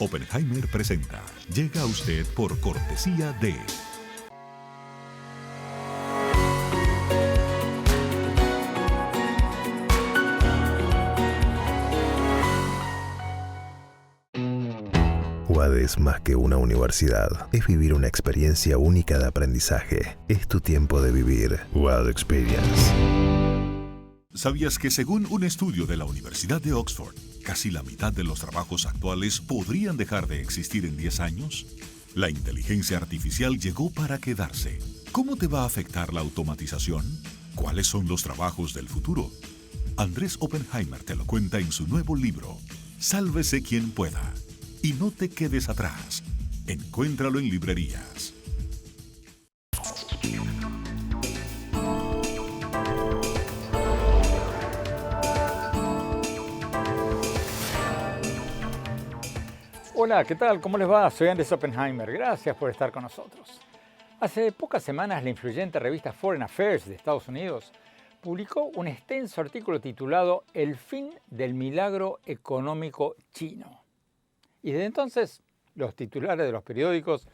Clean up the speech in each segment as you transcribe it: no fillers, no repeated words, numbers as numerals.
Oppenheimer presenta. Llega a usted por cortesía de... UAD es más que una universidad. Es vivir una experiencia única de aprendizaje. Es tu tiempo de vivir. UAD Experience. ¿Sabías que según un estudio de la Universidad de Oxford, casi la mitad de los trabajos actuales podrían dejar de existir en 10 años? La inteligencia artificial llegó para quedarse. ¿Cómo te va a afectar la automatización? ¿Cuáles son los trabajos del futuro? Andrés Oppenheimer te lo cuenta en su nuevo libro, Sálvese quien pueda. Y no te quedes atrás. Encuéntralo en librerías. Hola, ¿qué tal? ¿Cómo les va? Soy Andrés Oppenheimer. Gracias por estar con nosotros. Hace pocas semanas, la influyente revista Foreign Affairs de Estados Unidos publicó un extenso artículo titulado El fin del milagro económico chino. Y desde entonces, los titulares de los periódicos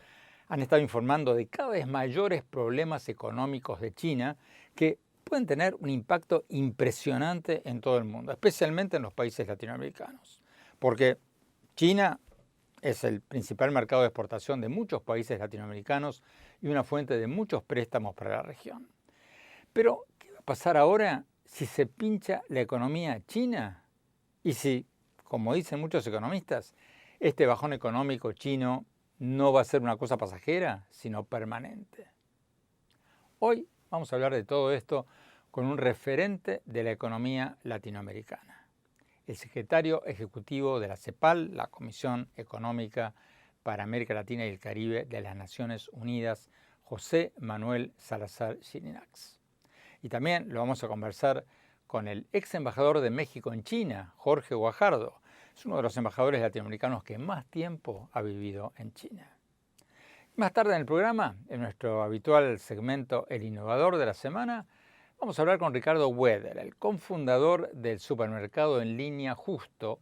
han estado informando de cada vez mayores problemas económicos de China que pueden tener un impacto impresionante en todo el mundo, especialmente en los países latinoamericanos. Porque China es el principal mercado de exportación de muchos países latinoamericanos y una fuente de muchos préstamos para la región. Pero, ¿qué va a pasar ahora si se pincha la economía china? Y si, como dicen muchos economistas, este bajón económico chino no va a ser una cosa pasajera, sino permanente. Hoy vamos a hablar de todo esto con un referente de la economía latinoamericana, el secretario ejecutivo de la CEPAL, la Comisión Económica para América Latina y el Caribe de las Naciones Unidas, José Manuel Salazar Xirinacs. Y también lo vamos a conversar con el ex embajador de México en China, Jorge Guajardo. Es uno de los embajadores latinoamericanos que más tiempo ha vivido en China. Más tarde en el programa, en nuestro habitual segmento El Innovador de la Semana, vamos a hablar con Ricardo Weder, el cofundador del supermercado en línea Justo,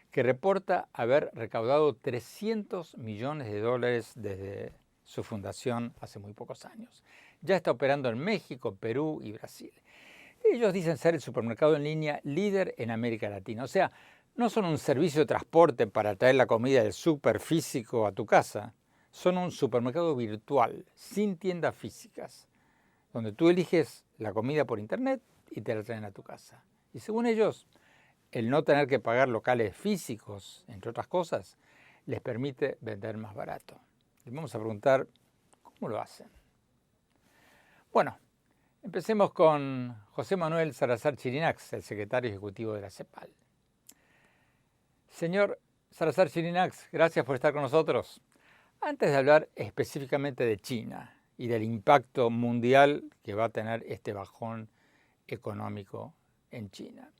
que reporta haber recaudado $300 millones desde su fundación hace muy pocos años. Ya está operando en México, Perú y Brasil. Ellos dicen ser el supermercado en línea líder en América Latina. O sea, no son un servicio de transporte para traer la comida del súper físico a tu casa. Son un supermercado virtual, sin tiendas físicas, donde tú eliges la comida por internet y te la traen a tu casa. Y según ellos, el no tener que pagar locales físicos, entre otras cosas, les permite vender más barato. Les vamos a preguntar cómo lo hacen. Bueno, empecemos con José Manuel Salazar Xirinacs, el secretario ejecutivo de la CEPAL. Señor Salazar Xirinacs, gracias por estar con nosotros. Antes de hablar específicamente de China y del impacto mundial que va a tener este bajón económico en China,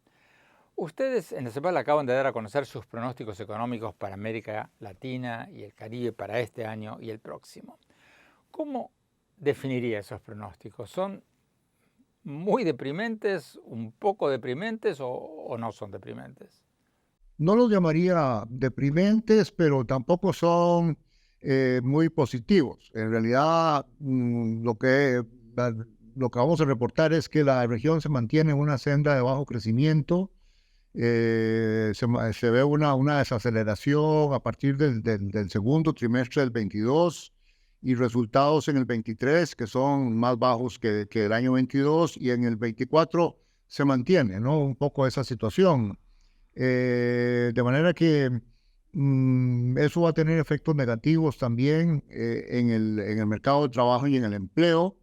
ustedes en la CEPAL acaban de dar a conocer sus pronósticos económicos para América Latina y el Caribe para este año y el próximo. ¿Cómo definiría esos pronósticos? ¿Son muy deprimentes, un poco deprimentes o no son deprimentes? No los llamaría deprimentes, pero tampoco son muy positivos. En realidad, lo que vamos a reportar es que la región se mantiene en una senda de bajo crecimiento. Se ve una desaceleración a partir del segundo trimestre del 22 y resultados en el 23 que son más bajos que el año 22, y en el 24 se mantiene, ¿no?, un poco esa situación. De manera que eso va a tener efectos negativos también en el mercado de trabajo y en el empleo.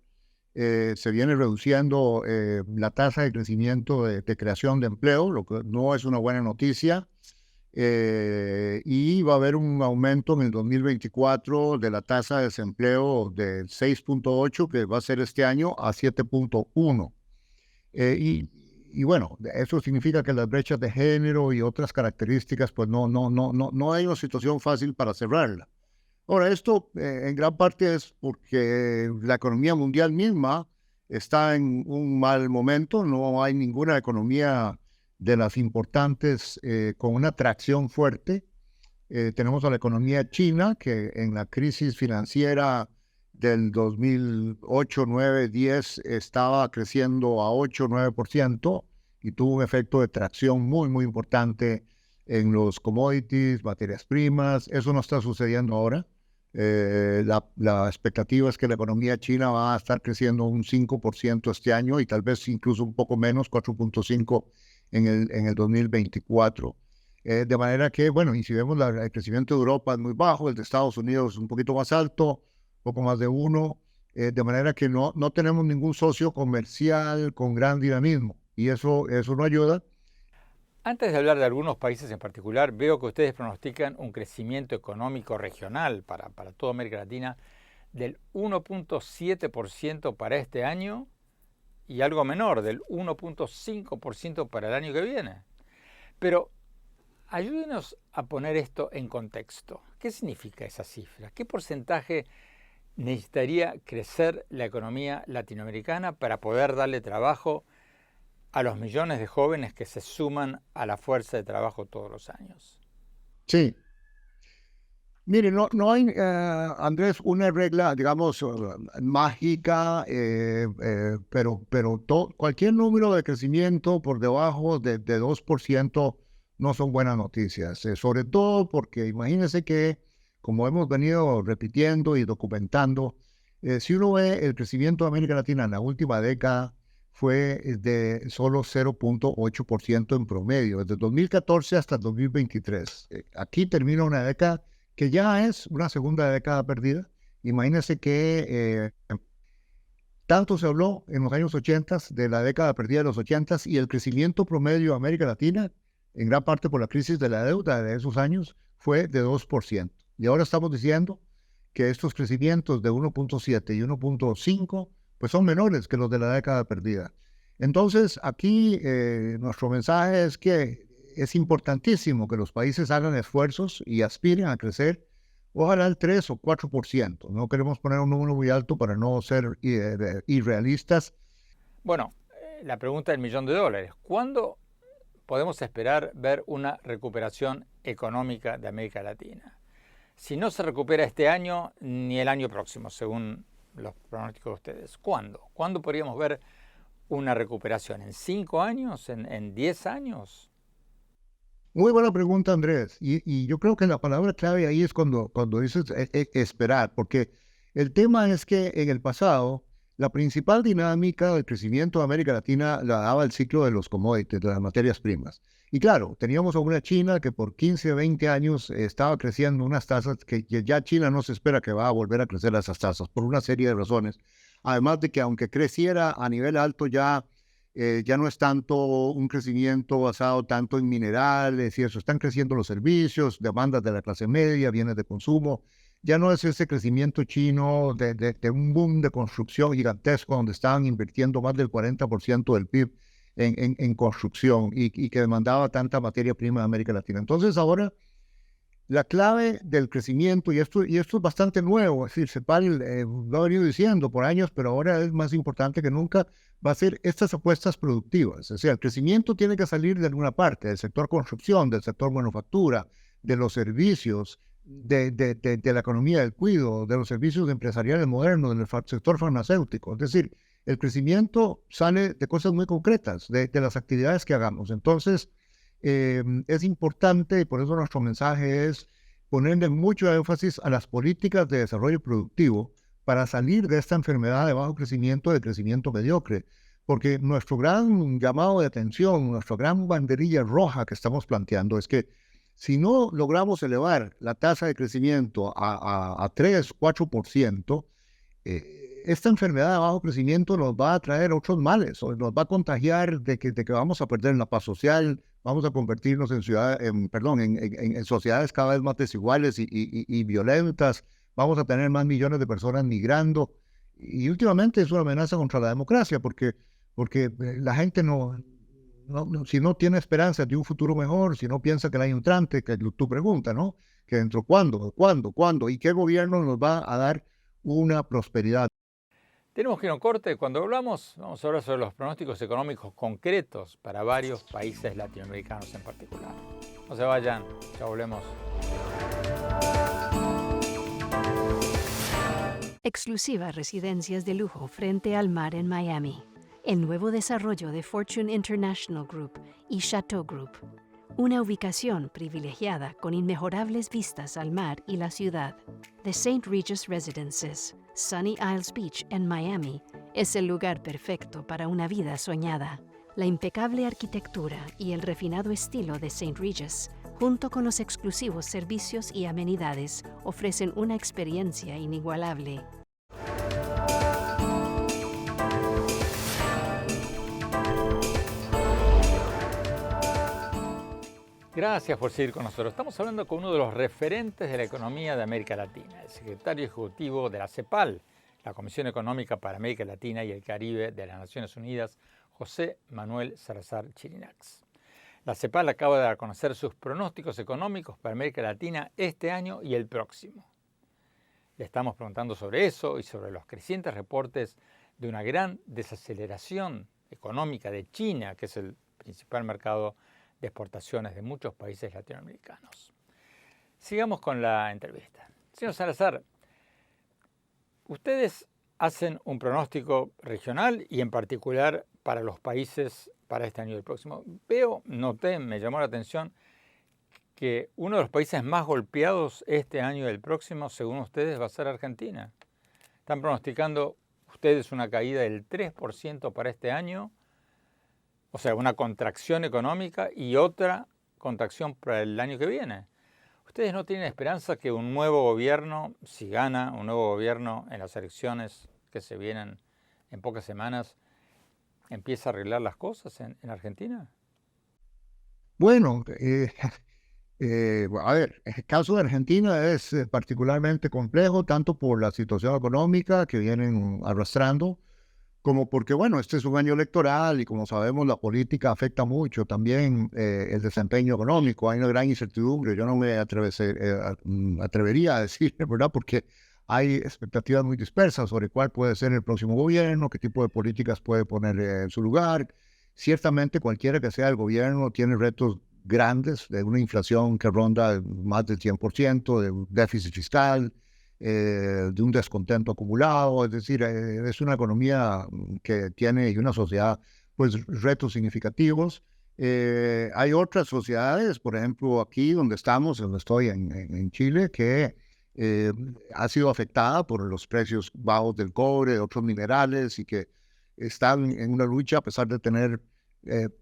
Se viene reduciendo la tasa de crecimiento de creación de empleo, lo que no es una buena noticia. Y va a haber un aumento en el 2024 de la tasa de desempleo de 6.8, que va a ser este año, a 7.1. Y bueno, eso significa que las brechas de género y otras características, pues no hay una situación fácil para cerrarla. Ahora, esto en gran parte es porque la economía mundial misma está en un mal momento. No hay ninguna economía de las importantes con una tracción fuerte. Tenemos a la economía china, que en la crisis financiera del 2008, 9, 10 estaba creciendo a 8, 9% y tuvo un efecto de tracción muy, muy importante en los commodities, materias primas. Eso no está sucediendo ahora. La expectativa es que la economía china va a estar creciendo un 5% este año y tal vez incluso un poco menos, 4.5% en el 2024. De manera que, bueno, y si vemos el crecimiento de Europa es muy bajo, el de Estados Unidos es un poquito más alto, poco más de 1, de manera que no tenemos ningún socio comercial con gran dinamismo y eso no ayuda. Antes de hablar de algunos países en particular, veo que ustedes pronostican un crecimiento económico regional para toda América Latina del 1.7% para este año y algo menor, del 1.5% para el año que viene. Pero ayúdenos a poner esto en contexto. ¿Qué significa esa cifra? ¿Qué porcentaje necesitaría crecer la economía latinoamericana para poder darle trabajo a los millones de jóvenes que se suman a la fuerza de trabajo todos los años? Sí. Mire, no hay, Andrés, una regla, digamos, mágica, pero cualquier número de crecimiento por debajo de 2% no son buenas noticias, sobre todo porque imagínense que, como hemos venido repitiendo y documentando, si uno ve el crecimiento de América Latina en la última década, fue de solo 0.8% en promedio, desde 2014 hasta 2023. Aquí termina una década que ya es una segunda década perdida. Imagínense que tanto se habló en los años 80 de la década perdida de los 80 y el crecimiento promedio de América Latina, en gran parte por la crisis de la deuda de esos años, fue de 2%. Y ahora estamos diciendo que estos crecimientos de 1.7 y 1.5 pues son menores que los de la década perdida. Entonces, aquí nuestro mensaje es que es importantísimo que los países hagan esfuerzos y aspiren a crecer, ojalá el 3 o 4%. No queremos poner un número muy alto para no ser irrealistas. Bueno, la pregunta del $1.000.000. ¿Cuándo podemos esperar ver una recuperación económica de América Latina? Si no se recupera este año ni el año próximo, según los pronósticos de ustedes, ¿cuándo? ¿Cuándo podríamos ver una recuperación? ¿En 5 años? ¿En 10 años? Muy buena pregunta, Andrés. Y yo creo que la palabra clave ahí es cuando dices esperar, porque el tema es que en el pasado la principal dinámica del crecimiento de América Latina la daba el ciclo de los commodities, de las materias primas. Y claro, teníamos a una China que por 15, 20 años estaba creciendo unas tasas que ya China no se espera que va a volver a crecer esas tasas por una serie de razones. Además de que aunque creciera a nivel alto ya no es tanto un crecimiento basado tanto en minerales y eso, están creciendo los servicios, demandas de la clase media, bienes de consumo. Ya no es ese crecimiento chino de un boom de construcción gigantesco donde estaban invirtiendo más del 40% del PIB en construcción y que demandaba tanta materia prima de América Latina. Entonces ahora la clave del crecimiento, y esto es bastante nuevo, es decir, CEPAL lo ha venido diciendo por años, pero ahora es más importante que nunca, va a ser estas apuestas productivas. O sea, el crecimiento tiene que salir de alguna parte, del sector construcción, del sector manufactura, de los servicios, de la economía del cuidado, de los servicios empresariales modernos, del sector farmacéutico. Es decir, el crecimiento sale de cosas muy concretas, de las actividades que hagamos. Entonces, es importante, y por eso nuestro mensaje es ponerle mucho énfasis a las políticas de desarrollo productivo para salir de esta enfermedad de bajo crecimiento, de crecimiento mediocre. Porque nuestro gran llamado de atención, nuestra gran banderilla roja que estamos planteando es que si no logramos elevar la tasa de crecimiento a 3, 4%, esta enfermedad de bajo crecimiento nos va a traer otros males, o nos va a contagiar de que vamos a perder la paz social, vamos a convertirnos en sociedades cada vez más desiguales y violentas, vamos a tener más millones de personas migrando, y últimamente es una amenaza contra la democracia, porque la gente si no tiene esperanza de un futuro mejor, si no piensa que el año entrante, que tu pregunta, ¿no? Que dentro, ¿cuándo? ¿Y qué gobierno nos va a dar una prosperidad? Tenemos que ir a un corte. Cuando vamos a hablar sobre los pronósticos económicos concretos para varios países latinoamericanos en particular. No se vayan, ya volvemos. exclusivas residencias de lujo frente al mar en Miami, el nuevo desarrollo de Fortune International Group y Chateau Group, una ubicación privilegiada con inmejorables vistas al mar y la ciudad. The St. Regis Residences, Sunny Isles Beach en Miami, es el lugar perfecto para una vida soñada. La impecable arquitectura y el refinado estilo de St. Regis, junto con los exclusivos servicios y amenidades, ofrecen una experiencia inigualable. Gracias por seguir con nosotros. Estamos hablando con uno de los referentes de la economía de América Latina, el secretario ejecutivo de la CEPAL, la Comisión Económica para América Latina y el Caribe de las Naciones Unidas, José Manuel Salazar Chirinacs. La CEPAL acaba de dar a conocer sus pronósticos económicos para América Latina este año y el próximo. Le estamos preguntando sobre eso y sobre los crecientes reportes de una gran desaceleración económica de China, que es el principal mercado de exportaciones de muchos países latinoamericanos. Sigamos con la entrevista. Señor Salazar, ustedes hacen un pronóstico regional y en particular para los países para este año y el próximo. Noté, me llamó la atención que uno de los países más golpeados este año y el próximo, según ustedes, va a ser Argentina. Están pronosticando ustedes una caída del 3% para este año, o sea, una contracción económica y otra contracción para el año que viene. ¿Ustedes no tienen esperanza que un nuevo gobierno, si gana un nuevo gobierno en las elecciones que se vienen en pocas semanas, empiece a arreglar las cosas en Argentina? Bueno, a ver, el caso de Argentina es particularmente complejo, tanto por la situación económica que vienen arrastrando, como porque, bueno, este es un año electoral y como sabemos la política afecta mucho también el desempeño económico. Hay una gran incertidumbre, yo no me atrevería a decir, ¿verdad? Porque hay expectativas muy dispersas sobre cuál puede ser el próximo gobierno, qué tipo de políticas puede poner en su lugar. Ciertamente cualquiera que sea el gobierno tiene retos grandes de una inflación que ronda más del 100%, de un déficit fiscal, de un descontento acumulado, es decir, es una economía que tiene y una sociedad pues retos significativos. Hay otras sociedades, por ejemplo aquí donde estamos, donde estoy en Chile, que ha sido afectada por los precios bajos del cobre, de otros minerales y que están en una lucha a pesar de tener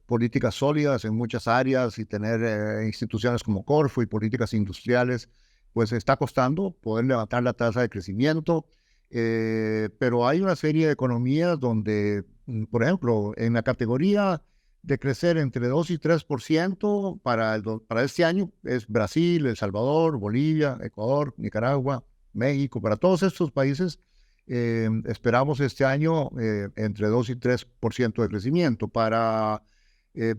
políticas sólidas en muchas áreas y tener instituciones como Corfo y políticas industriales, pues está costando poder levantar la tasa de crecimiento, pero hay una serie de economías donde, por ejemplo, en la categoría de crecer entre 2 y 3% para este año es Brasil, El Salvador, Bolivia, Ecuador, Nicaragua, México. Para todos estos países esperamos este año entre 2 y 3% de crecimiento. Para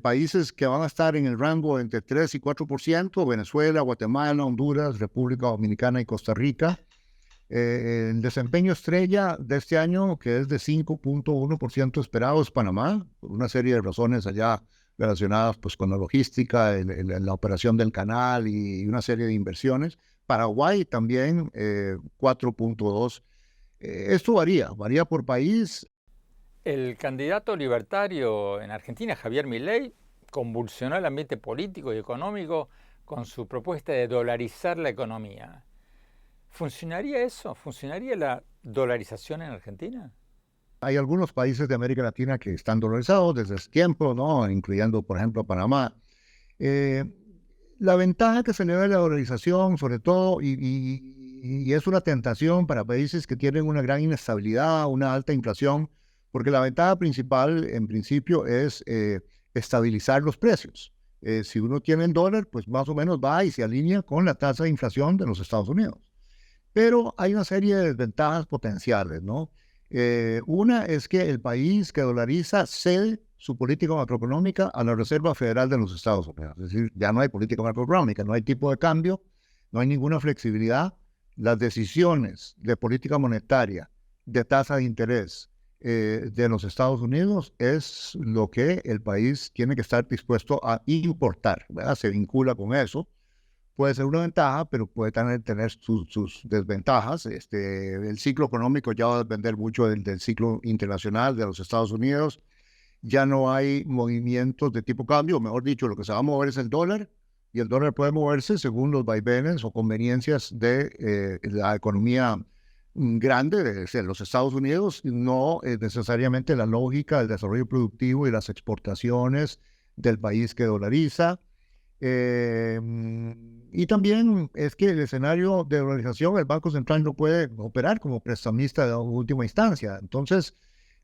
países que van a estar en el rango entre 3 y 4%, Venezuela, Guatemala, Honduras, República Dominicana y Costa Rica. El desempeño estrella de este año, que es de 5.1% esperado, es Panamá, por una serie de razones allá relacionadas pues, con la logística, la operación del canal y una serie de inversiones. Paraguay también 4.2%. Esto varía por país. El candidato libertario en Argentina, Javier Milei, convulsionó el ambiente político y económico con su propuesta de dolarizar la economía. ¿Funcionaría eso? ¿Funcionaría la dolarización en Argentina? Hay algunos países de América Latina que están dolarizados desde hace tiempo, ¿no? Incluyendo, por ejemplo, Panamá. La ventaja que se le da a la dolarización, sobre todo, y es una tentación para países que tienen una gran inestabilidad, una alta inflación, porque la ventaja principal, en principio, es estabilizar los precios. Si uno tiene el dólar, pues más o menos va y se alinea con la tasa de inflación de los Estados Unidos. Pero hay una serie de desventajas potenciales, ¿no? Una es que el país que dolariza cede su política macroeconómica a la Reserva Federal de los Estados Unidos. Es decir, ya no hay política macroeconómica, no hay tipo de cambio, no hay ninguna flexibilidad. Las decisiones de política monetaria, de tasa de interés de los Estados Unidos es lo que el país tiene que estar dispuesto a importar, ¿verdad? Se vincula con eso, puede ser una ventaja, pero puede tener sus desventajas. El ciclo económico ya va a depender mucho del ciclo internacional de los Estados Unidos. Ya no hay movimientos de tipo cambio, o mejor dicho, lo que se va a mover es el dólar, y el dólar puede moverse según los vaivenes o conveniencias de la economía grande de los Estados Unidos, no necesariamente la lógica del desarrollo productivo y las exportaciones del país que dolariza. Y también es que el escenario de dolarización, el Banco Central no puede operar como prestamista de última instancia. Entonces,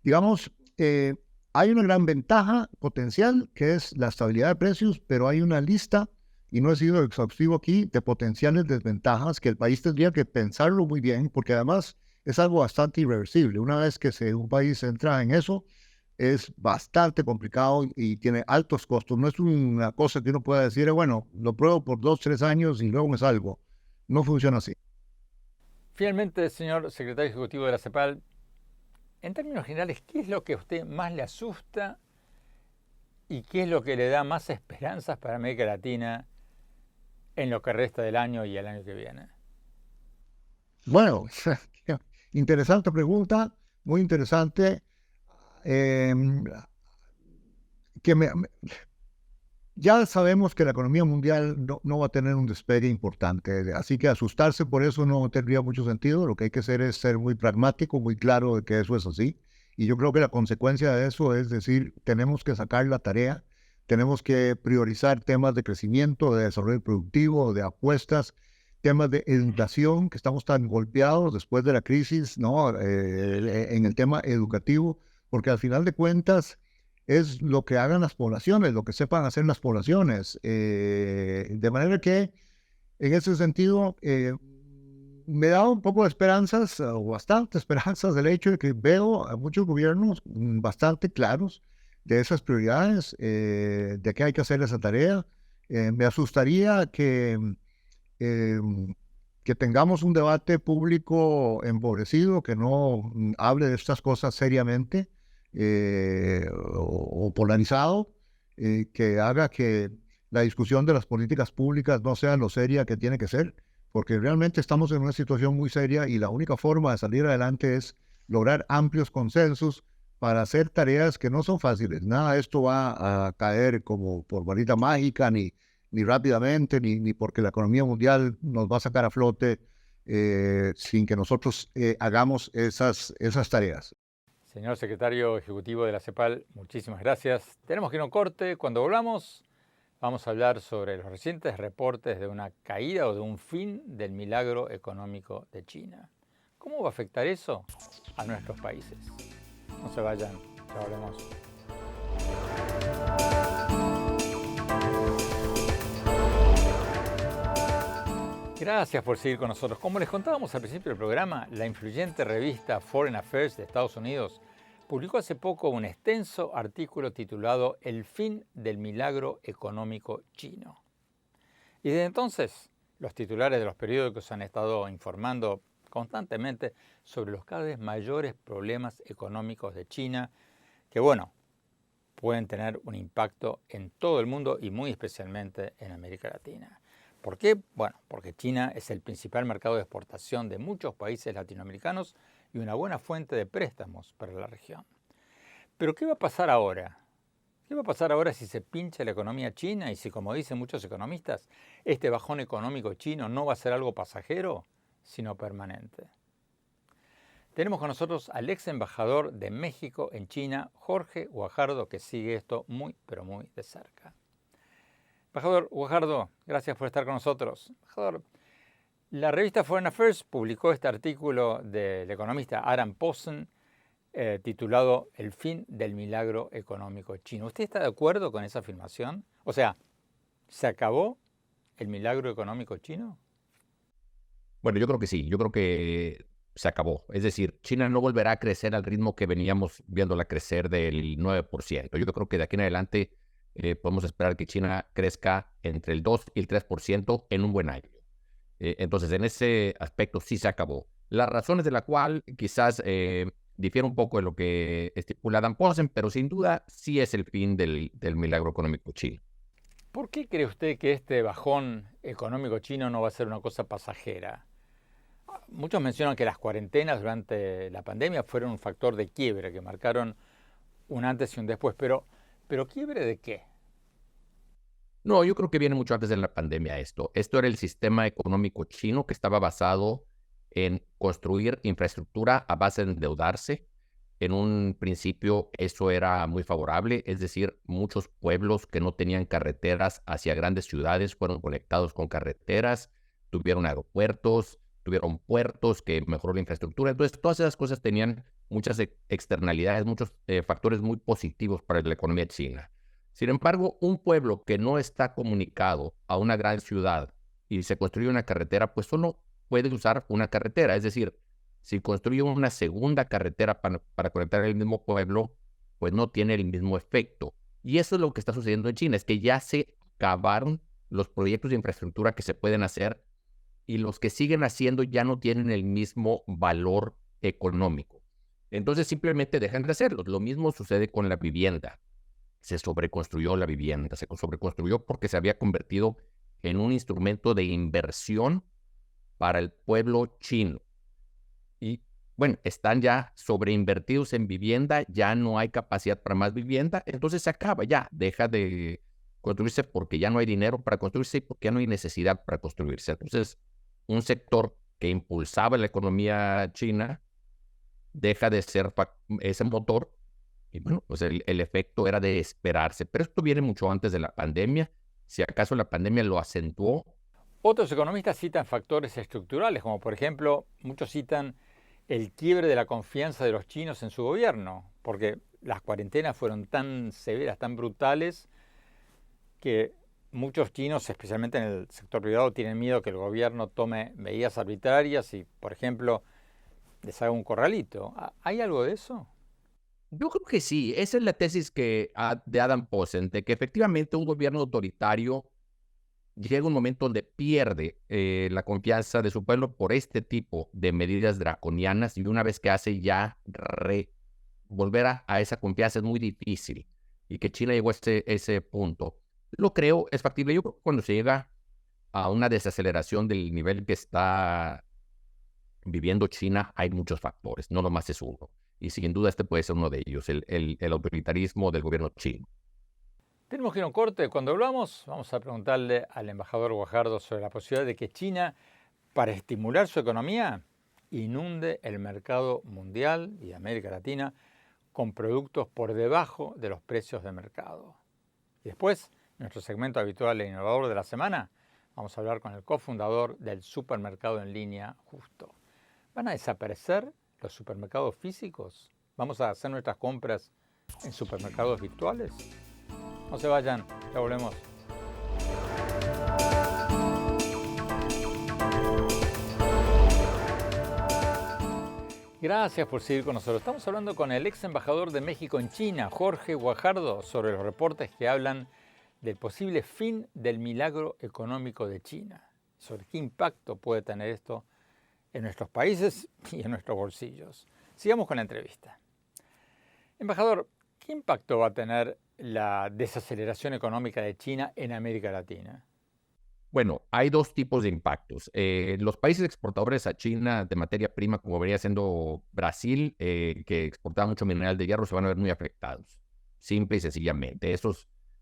digamos, hay una gran ventaja potencial que es la estabilidad de precios, pero hay una lista, y no he sido exhaustivo aquí, de potenciales desventajas que el país tendría que pensarlo muy bien, porque además es algo bastante irreversible. Una vez que un país entra en eso, es bastante complicado y tiene altos costos. No es una cosa que uno pueda decir, bueno, lo pruebo por 2, 3 años y luego me salgo. No funciona así. Finalmente, señor secretario ejecutivo de la CEPAL, en términos generales, ¿qué es lo que a usted más le asusta y qué es lo que le da más esperanzas para América Latina en lo que resta del año y el año que viene? Bueno, interesante pregunta, muy interesante. Ya sabemos que la economía mundial no va a tener un despegue importante, así que asustarse por eso no tendría mucho sentido. Lo que hay que hacer es ser muy pragmático, muy claro de que eso es así. Y yo creo que la consecuencia de eso es decir, tenemos que sacar la tarea, tenemos que priorizar temas de crecimiento, de desarrollo productivo, de apuestas, temas de educación, que estamos tan golpeados después de la crisis, ¿no? En el tema educativo, porque al final de cuentas es lo que hagan las poblaciones, lo que sepan hacer las poblaciones. De manera que, en ese sentido, me da un poco de esperanzas, o bastante esperanzas, del hecho de que veo a muchos gobiernos bastante claros de esas prioridades, de que hay que hacer esa tarea. Me asustaría que tengamos un debate público empobrecido, que no hable de estas cosas seriamente, o polarizado, que haga que la discusión de las políticas públicas no sea lo seria que tiene que ser, porque realmente estamos en una situación muy seria y la única forma de salir adelante es lograr amplios consensos para hacer tareas que no son fáciles. Nada de esto va a caer como por varita mágica, ni rápidamente, ni porque la economía mundial nos va a sacar a flote sin que nosotros hagamos esas tareas. Señor secretario ejecutivo de la CEPAL, muchísimas gracias. Tenemos que ir a un corte. Cuando volvamos, vamos a hablar sobre los recientes reportes de una caída o de un fin del milagro económico de China. ¿Cómo va a afectar eso a nuestros países? No se vayan, ya volvemos. Gracias por seguir con nosotros. Como les contábamos al principio del programa, la influyente revista Foreign Affairs de Estados Unidos publicó hace poco un extenso artículo titulado El fin del milagro económico chino. Y desde entonces, los titulares de los periódicos han estado informando constantemente sobre los cada vez mayores problemas económicos de China, que pueden tener un impacto en todo el mundo y muy especialmente en América Latina. ¿Por qué? Bueno, porque China es el principal mercado de exportación de muchos países latinoamericanos y una buena fuente de préstamos para la región. Pero ¿qué va a pasar ahora? ¿Qué va a pasar ahora si se pincha la economía china y si, como dicen muchos economistas, este bajón económico chino no va a ser algo pasajero, sino permanente? Tenemos con nosotros al ex embajador de México en China, Jorge Guajardo, que sigue esto muy, pero muy de cerca. Embajador Guajardo, gracias por estar con nosotros. Embajador, la revista Foreign Affairs publicó este artículo del economista Adam Posen titulado El fin del milagro económico chino. ¿Usted está de acuerdo con esa afirmación? O sea, ¿se acabó el milagro económico chino? Bueno, yo creo que sí, yo creo que se acabó. Es decir, China no volverá a crecer al ritmo que veníamos viéndola crecer del 9%. Yo creo que de aquí en adelante podemos esperar que China crezca entre el 2 y el 3% en un buen año. Entonces, en ese aspecto sí se acabó. Las razones de la cual quizás difiere un poco de lo que estipula Dan Posen, pero sin duda sí es el fin del milagro económico chino. ¿Por qué cree usted que este bajón económico chino no va a ser una cosa pasajera? Muchos mencionan que las cuarentenas durante la pandemia fueron un factor de quiebre, que marcaron un antes y un después, pero ¿quiebre de qué? No, yo creo que viene mucho antes de la pandemia esto. Esto era el sistema económico chino que estaba basado en construir infraestructura a base de endeudarse. En un principio eso era muy favorable, es decir, muchos pueblos que no tenían carreteras hacia grandes ciudades fueron conectados con carreteras, tuvieron aeropuertos, tuvieron puertos que mejoró la infraestructura. Entonces, todas esas cosas tenían muchas externalidades, muchos factores muy positivos para la economía china. Sin embargo, un pueblo que no está comunicado a una gran ciudad y se construye una carretera, pues solo puede usar una carretera. Es decir, si construye una segunda carretera para conectar el mismo pueblo, pues no tiene el mismo efecto. Y eso es lo que está sucediendo en China, es que ya se acabaron los proyectos de infraestructura que se pueden hacer y los que siguen haciendo ya no tienen el mismo valor económico. Entonces simplemente dejan de hacerlos. Lo mismo sucede con la vivienda. Se sobreconstruyó la vivienda, se sobreconstruyó porque se había convertido en un instrumento de inversión para el pueblo chino. Y bueno, están ya sobreinvertidos en vivienda, ya no hay capacidad para más vivienda, entonces se acaba, ya deja de construirse porque ya no hay dinero para construirse y porque ya no hay necesidad para construirse. Entonces, un sector que impulsaba la economía china deja de ser ese motor. Y bueno, pues el efecto era de esperarse. Pero esto viene mucho antes de la pandemia. Si acaso la pandemia lo acentuó. Otros economistas citan factores estructurales, como por ejemplo, muchos citan el quiebre de la confianza de los chinos en su gobierno, porque las cuarentenas fueron tan severas, tan brutales, que muchos chinos, especialmente en el sector privado, tienen miedo que el gobierno tome medidas arbitrarias y, por ejemplo, les haga un corralito. ¿Hay algo de eso? Yo creo que sí. Esa es la tesis de Adam Posen, de que efectivamente un gobierno autoritario llega un momento donde pierde la confianza de su pueblo por este tipo de medidas draconianas, y una vez que hace ya volver a esa confianza es muy difícil, y que China llegó a ese punto. Lo creo, es factible. Yo creo que cuando se llega a una desaceleración del nivel que está viviendo China, hay muchos factores, no nomás es uno. Y sin duda este puede ser uno de ellos, el autoritarismo del gobierno chino. Tenemos que ir a un corte. Cuando hablamos, vamos a preguntarle al embajador Guajardo sobre la posibilidad de que China, para estimular su economía, inunde el mercado mundial y de América Latina con productos por debajo de los precios de mercado. Y después, nuestro segmento habitual e innovador de la semana, vamos a hablar con el cofundador del supermercado en línea Justo. ¿Van a desaparecer los supermercados físicos? ¿Vamos a hacer nuestras compras en supermercados virtuales? No se vayan, ya volvemos. Gracias por seguir con nosotros. Estamos hablando con el ex embajador de México en China, Jorge Guajardo, sobre los reportes que hablan del posible fin del milagro económico de China, sobre qué impacto puede tener esto en nuestros países y en nuestros bolsillos. Sigamos con la entrevista. Embajador, ¿qué impacto va a tener la desaceleración económica de China en América Latina? Bueno, hay dos tipos de impactos. Los países exportadores a China de materia prima, como venía siendo Brasil, que exportaba mucho mineral de hierro, se van a ver muy afectados. Simple y sencillamente.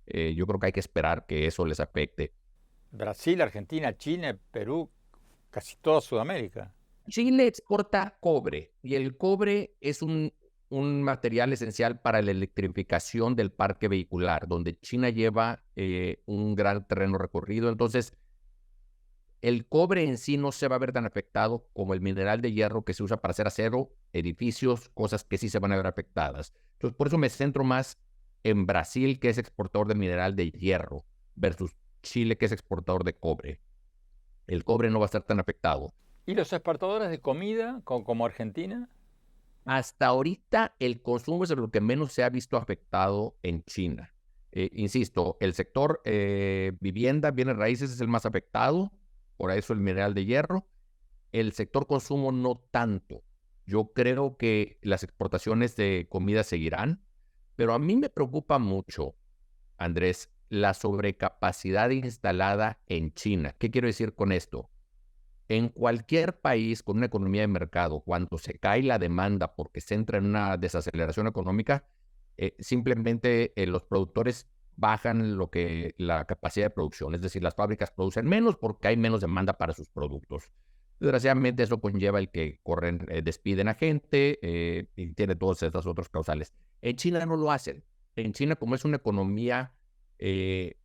Yo creo que hay que esperar que eso les afecte. Brasil, Argentina, Chile, Perú, casi toda Sudamérica. Chile exporta cobre y el cobre es un material esencial para la electrificación del parque vehicular, donde China lleva un gran terreno recorrido. Entonces, el cobre en sí no se va a ver tan afectado como el mineral de hierro que se usa para hacer acero, edificios, cosas que sí se van a ver afectadas. Entonces, por eso me centro más en Brasil, que es exportador de mineral de hierro, versus Chile, que es exportador de cobre. El cobre no va a estar tan afectado. ¿Y los exportadores de comida, como Argentina? Hasta ahorita el consumo es lo que menos se ha visto afectado en China. Insisto, el sector vivienda, bienes raíces es el más afectado, por eso el mineral de hierro. El sector consumo no tanto. Yo creo que las exportaciones de comida seguirán, pero a mí me preocupa mucho, Andrés, la sobrecapacidad instalada en China. ¿Qué quiero decir con esto? En cualquier país con una economía de mercado, cuando se cae la demanda porque se entra en una desaceleración económica, simplemente los productores bajan la capacidad de producción. Es decir, las fábricas producen menos porque hay menos demanda para sus productos. Desgraciadamente eso conlleva el que despiden a gente y tiene todas estas otras causales. En China no lo hacen. En China, como es una economía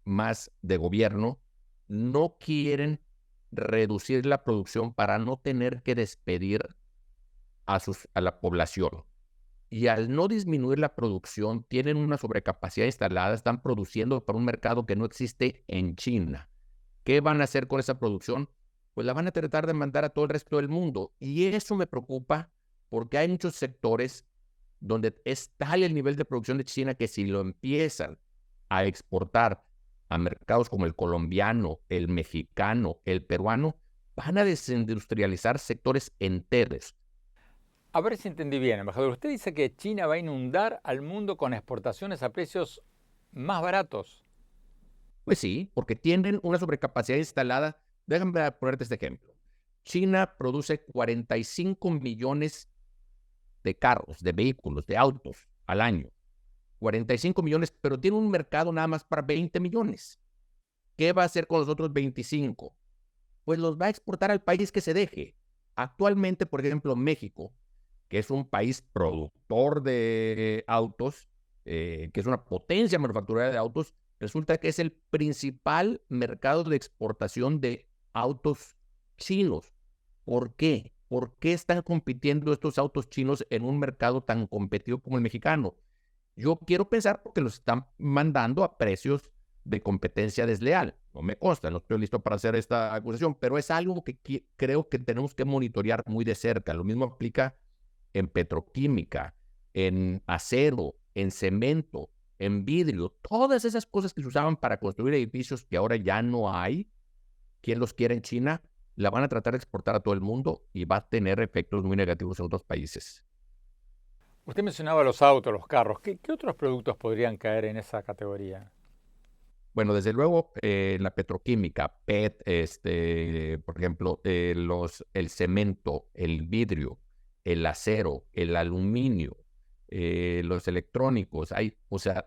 más de gobierno, no quieren reducir la producción para no tener que despedir a la población. Y al no disminuir la producción, tienen una sobrecapacidad instalada, están produciendo para un mercado que no existe en China. ¿Qué van a hacer con esa producción? Pues la van a tratar de mandar a todo el resto del mundo. Y eso me preocupa porque hay muchos sectores donde es tal el nivel de producción de China que si lo empiezan a exportar a mercados como el colombiano, el mexicano, el peruano, van a desindustrializar sectores enteros. A ver si entendí bien, embajador. Usted dice que China va a inundar al mundo con exportaciones a precios más baratos. Pues sí, porque tienen una sobrecapacidad instalada. Déjame ponerte este ejemplo. China produce 45 millones de carros, de vehículos, de autos al año. 45 millones, pero tiene un mercado nada más para 20 millones. ¿Qué va a hacer con los otros 25? Pues los va a exportar al país que se deje. Actualmente, por ejemplo, México, que es un país productor de autos, que es una potencia manufacturera de autos, resulta que es el principal mercado de exportación de autos chinos. ¿Por qué? ¿Por qué están compitiendo estos autos chinos en un mercado tan competitivo como el mexicano? Yo quiero pensar porque los están mandando a precios de competencia desleal. No me consta, no estoy listo para hacer esta acusación, pero es algo que creo que tenemos que monitorear muy de cerca. Lo mismo aplica en petroquímica, en acero, en cemento, en vidrio. Todas esas cosas que se usaban para construir edificios que ahora ya no hay, quien los quiere en China, la van a tratar de exportar a todo el mundo y va a tener efectos muy negativos en otros países. Usted mencionaba los autos, los carros. ¿Qué otros productos podrían caer en esa categoría? Bueno, desde luego, la petroquímica, PET, por ejemplo, el cemento, el vidrio, el acero, el aluminio, los electrónicos,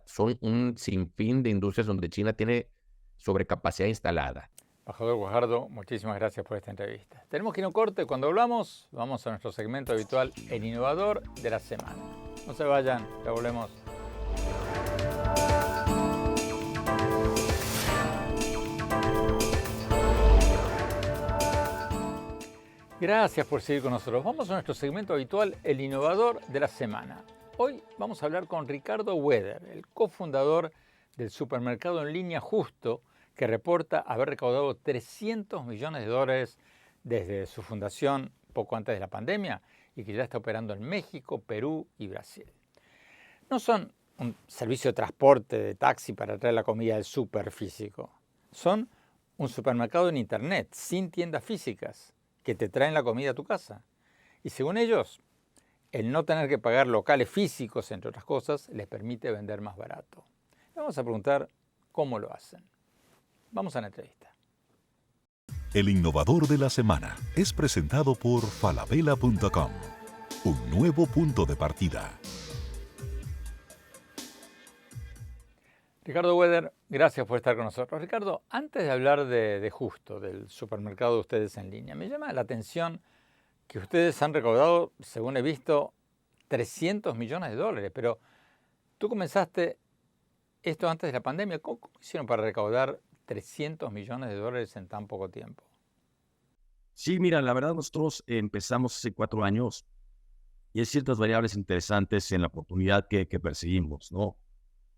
son un sinfín de industrias donde China tiene sobrecapacidad instalada. Embajador Guajardo, muchísimas gracias por esta entrevista. Tenemos que ir a un corte. Cuando hablamos, vamos a nuestro segmento habitual, el innovador de la semana. No se vayan, ya volvemos. Gracias por seguir con nosotros. Vamos a nuestro segmento habitual, el innovador de la semana. Hoy vamos a hablar con Ricardo Weder, el cofundador del supermercado en línea Justo, que reporta haber recaudado $300 millones desde su fundación poco antes de la pandemia y que ya está operando en México, Perú y Brasil. No son un servicio de transporte de taxi para traer la comida del súper físico. Son un supermercado en internet, sin tiendas físicas, que te traen la comida a tu casa. Y según ellos, el no tener que pagar locales físicos, entre otras cosas, les permite vender más barato. Vamos a preguntar cómo lo hacen. Vamos a la entrevista. El innovador de la semana es presentado por falabella.com, un nuevo punto de partida. Ricardo Weder, gracias por estar con nosotros. Ricardo, antes de hablar de Justo, del supermercado de ustedes en línea, me llama la atención que ustedes han recaudado, según he visto, $300 millones, pero tú comenzaste esto antes de la pandemia. ¿Cómo hicieron para recaudar $300 millones en tan poco tiempo? Sí, mira, la verdad nosotros empezamos hace 4 años y hay ciertas variables interesantes en la oportunidad que perseguimos, ¿no?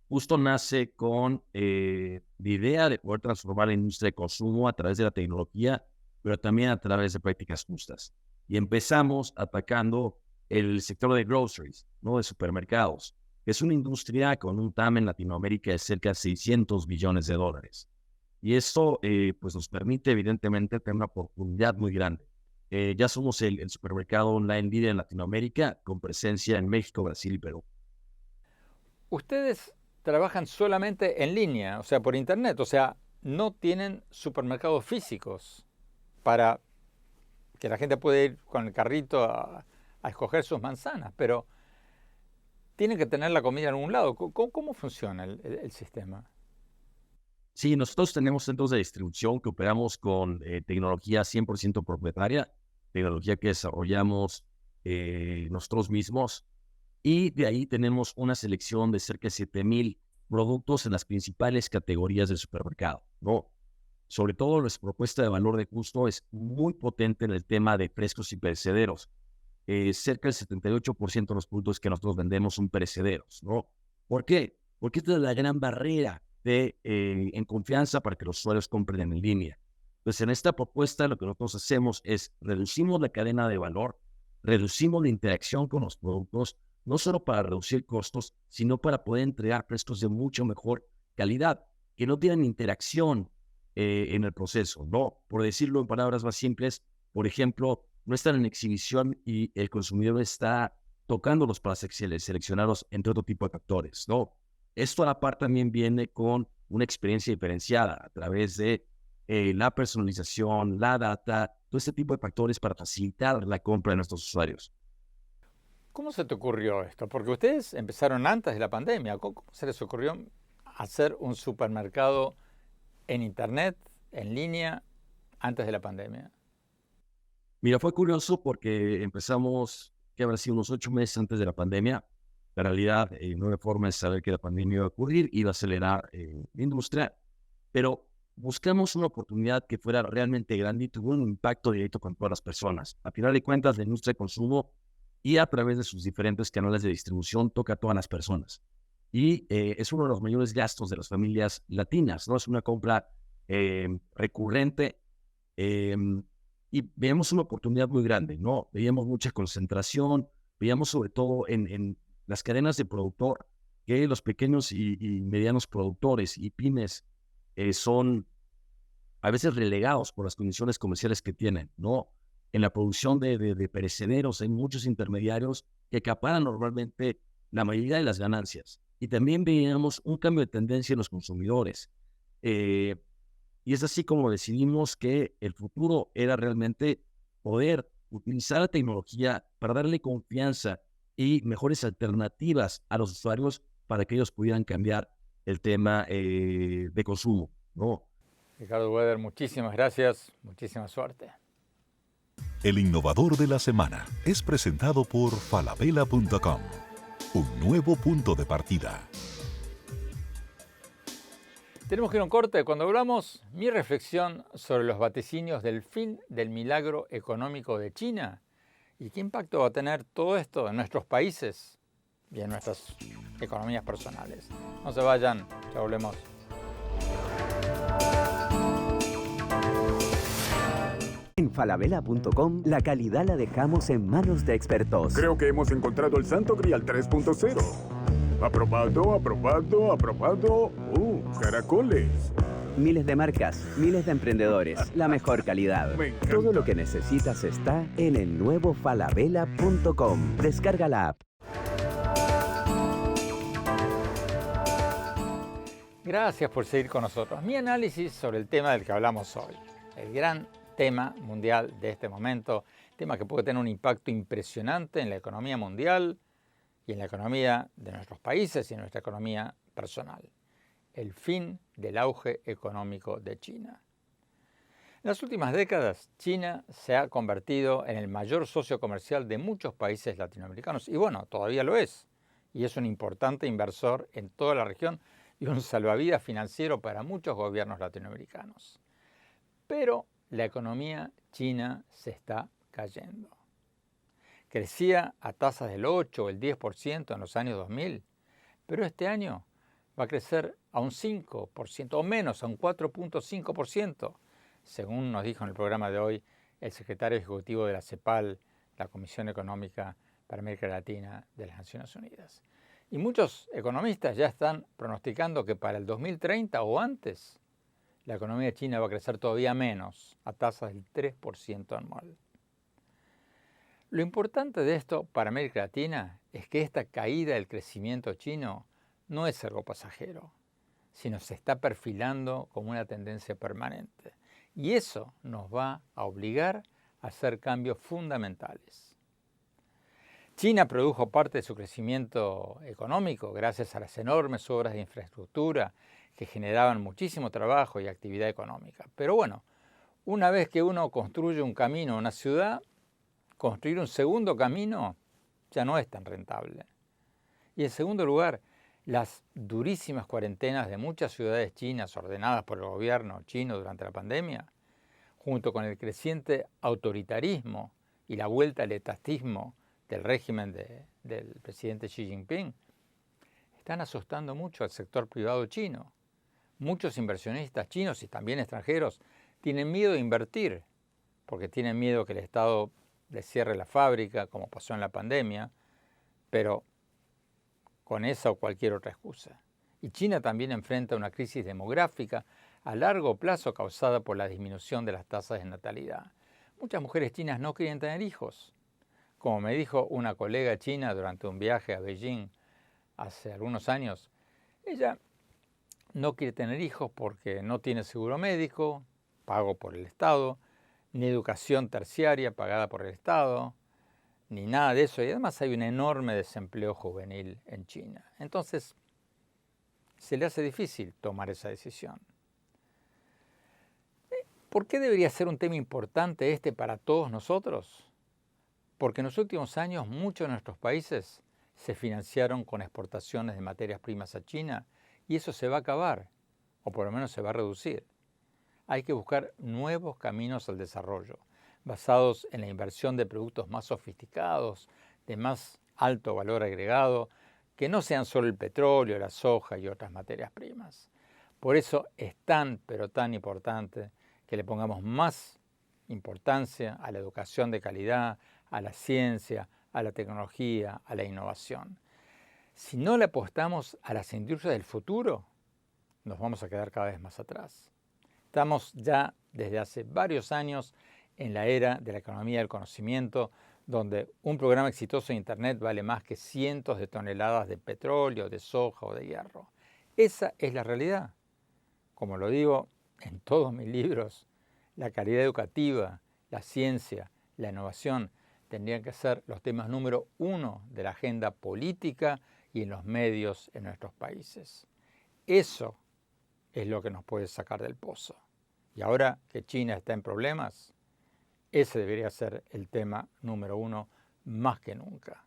Justo nace con la idea de poder transformar la industria de consumo a través de la tecnología, pero también a través de prácticas justas. Y empezamos atacando el sector de groceries, ¿no? De supermercados. Es una industria con un TAM en Latinoamérica de cerca de $600 billones. Y esto pues nos permite evidentemente tener una oportunidad muy grande. Ya somos el supermercado online líder en Latinoamérica con presencia en México, Brasil y Perú. Ustedes trabajan solamente en línea, o sea, por internet, o sea, no tienen supermercados físicos para que la gente pueda ir con el carrito a escoger sus manzanas, pero tienen que tener la comida en algún lado. ¿Cómo funciona el sistema? Sí, nosotros tenemos centros de distribución que operamos con tecnología 100% propietaria, tecnología que desarrollamos nosotros mismos, y de ahí tenemos una selección de cerca de 7,000 productos en las principales categorías del supermercado, ¿no? Sobre todo nuestra propuesta de valor de costo es muy potente en el tema de frescos y perecederos. Cerca del 78% de los productos que nosotros vendemos son perecederos, ¿no? ¿Por qué? Porque esta es la gran barrera en confianza para que los usuarios compren en línea. Entonces, en esta propuesta lo que nosotros hacemos es reducimos la cadena de valor, reducimos la interacción con los productos, no solo para reducir costos, sino para poder entregar frescos de mucho mejor calidad, que no tienen interacción en el proceso, ¿no? Por decirlo en palabras más simples, por ejemplo, no están en exhibición y el consumidor está tocándolos para seleccionarlos entre otro tipo de factores, ¿no? Esto a la par también viene con una experiencia diferenciada a través de la personalización, la data, todo este tipo de factores para facilitar la compra de nuestros usuarios. ¿Cómo se te ocurrió esto? Porque ustedes empezaron antes de la pandemia. ¿Cómo se les ocurrió hacer un supermercado en internet, en línea, antes de la pandemia? Mira, fue curioso porque empezamos, que habrá sido unos 8 meses antes de la pandemia. La realidad, no había forma de saber que la pandemia iba a ocurrir, iba a acelerar la industria, pero buscamos una oportunidad que fuera realmente grande y tuvo un impacto directo con todas las personas. A final de cuentas, la industria de consumo y a través de sus diferentes canales de distribución toca a todas las personas. Y es uno de los mayores gastos de las familias latinas, ¿no? Es una compra recurrente y veíamos una oportunidad muy grande, ¿no? Veíamos mucha concentración, veíamos sobre todo en las cadenas de productor que los pequeños y medianos productores y pymes son a veces relegados por las condiciones comerciales que tienen, ¿no? En la producción de perecederos hay muchos intermediarios que acaparan normalmente la mayoría de las ganancias. Y también veíamos un cambio de tendencia en los consumidores. Y es así como decidimos que el futuro era realmente poder utilizar la tecnología para darle confianza y mejores alternativas a los usuarios para que ellos pudieran cambiar el tema de consumo, ¿no? Ricardo Weder, muchísimas gracias, muchísima suerte. El innovador de la semana es presentado por falabella.com, un nuevo punto de partida. Tenemos que ir a un corte. Cuando hablamos, mi reflexión sobre los vaticinios del fin del milagro económico de China y qué impacto va a tener todo esto en nuestros países y en nuestras economías personales. No se vayan, ya volvemos. En falabella.com la calidad la dejamos en manos de expertos. Creo que hemos encontrado el Santo Grial 3.0. Aprobado, aprobado, aprobado. Caracoles. Miles de marcas, miles de emprendedores, la mejor calidad. Me encanta. Todo lo que necesitas está en el nuevo falabella.com. Descarga la app. Gracias por seguir con nosotros. Mi análisis sobre el tema del que hablamos hoy, el gran tema mundial de este momento, tema que puede tener un impacto impresionante en la economía mundial y en la economía de nuestros países y en nuestra economía personal. El fin del auge económico de China. En las últimas décadas, China se ha convertido en el mayor socio comercial de muchos países latinoamericanos y bueno, todavía lo es. Y es un importante inversor en toda la región y un salvavidas financiero para muchos gobiernos latinoamericanos. Pero la economía china se está cayendo. Crecía a tasas del 8 o el 10% en los años 2000, pero este año va a crecer a un 5% o menos, a un 4.5%, según nos dijo en el programa de hoy el secretario ejecutivo de la CEPAL, la Comisión Económica para América Latina de las Naciones Unidas. Y muchos economistas ya están pronosticando que para el 2030 o antes, la economía china va a crecer todavía menos, a tasas del 3% anual. Lo importante de esto para América Latina es que esta caída del crecimiento chino no es algo pasajero, sino se está perfilando como una tendencia permanente. Y eso nos va a obligar a hacer cambios fundamentales. China produjo parte de su crecimiento económico gracias a las enormes obras de infraestructura que generaban muchísimo trabajo y actividad económica. Pero bueno, una vez que uno construye un camino a una ciudad, construir un segundo camino ya no es tan rentable. Y en segundo lugar, las durísimas cuarentenas de muchas ciudades chinas ordenadas por el gobierno chino durante la pandemia, junto con el creciente autoritarismo y la vuelta al etatismo del régimen del presidente Xi Jinping, están asustando mucho al sector privado chino. Muchos inversionistas chinos y también extranjeros tienen miedo de invertir, porque tienen miedo que el Estado les cierre la fábrica, como pasó en la pandemia, pero con esa o cualquier otra excusa. Y China también enfrenta una crisis demográfica a largo plazo causada por la disminución de las tasas de natalidad. Muchas mujeres chinas no quieren tener hijos. Como me dijo una colega china durante un viaje a Beijing hace algunos años, ella no quiere tener hijos porque no tiene seguro médico, pago por el Estado, ni educación terciaria pagada por el Estado, ni nada de eso. Y además hay un enorme desempleo juvenil en China. Entonces, se le hace difícil tomar esa decisión. ¿Por qué debería ser un tema importante este para todos nosotros? Porque en los últimos años muchos de nuestros países se financiaron con exportaciones de materias primas a China y eso se va a acabar, o por lo menos se va a reducir. Hay que buscar nuevos caminos al desarrollo, basados en la inversión de productos más sofisticados, de más alto valor agregado, que no sean solo el petróleo, la soja y otras materias primas. Por eso es tan, pero tan importante que le pongamos más importancia a la educación de calidad, a la ciencia, a la tecnología, a la innovación. Si no le apostamos a las industrias del futuro, nos vamos a quedar cada vez más atrás. Estamos ya desde hace varios años en la era de la economía del conocimiento, donde un programa exitoso de Internet vale más que cientos de toneladas de petróleo, de soja o de hierro. Esa es la realidad. Como lo digo en todos mis libros, la calidad educativa, la ciencia, la innovación tendrían que ser los temas número 1 de la agenda política y en los medios en nuestros países. Eso es lo que nos puede sacar del pozo. Y ahora que China está en problemas, ese debería ser el tema número 1 más que nunca.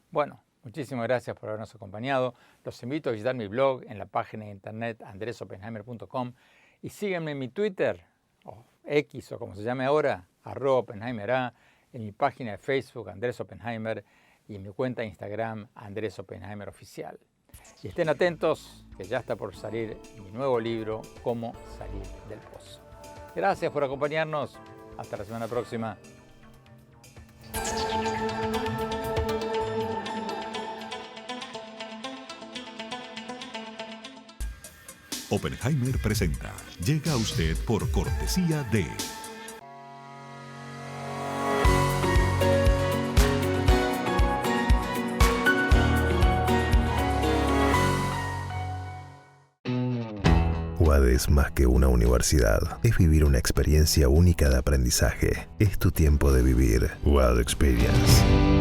Bueno, muchísimas gracias por habernos acompañado. Los invito a visitar mi blog en la página de internet andresopenheimer.com y síguenme en mi Twitter, o X o como se llame ahora, @OppenheimerA, en mi página de Facebook Andrés Oppenheimer y en mi cuenta de Instagram Andrés Oppenheimer Oficial. Y estén atentos que ya está por salir mi nuevo libro, Cómo salir del pozo. Gracias por acompañarnos. Hasta la semana próxima. Oppenheimer presenta. Llega a usted por cortesía de... UAD es más que una universidad. Es vivir una experiencia única de aprendizaje. Es tu tiempo de vivir. UAD Experience.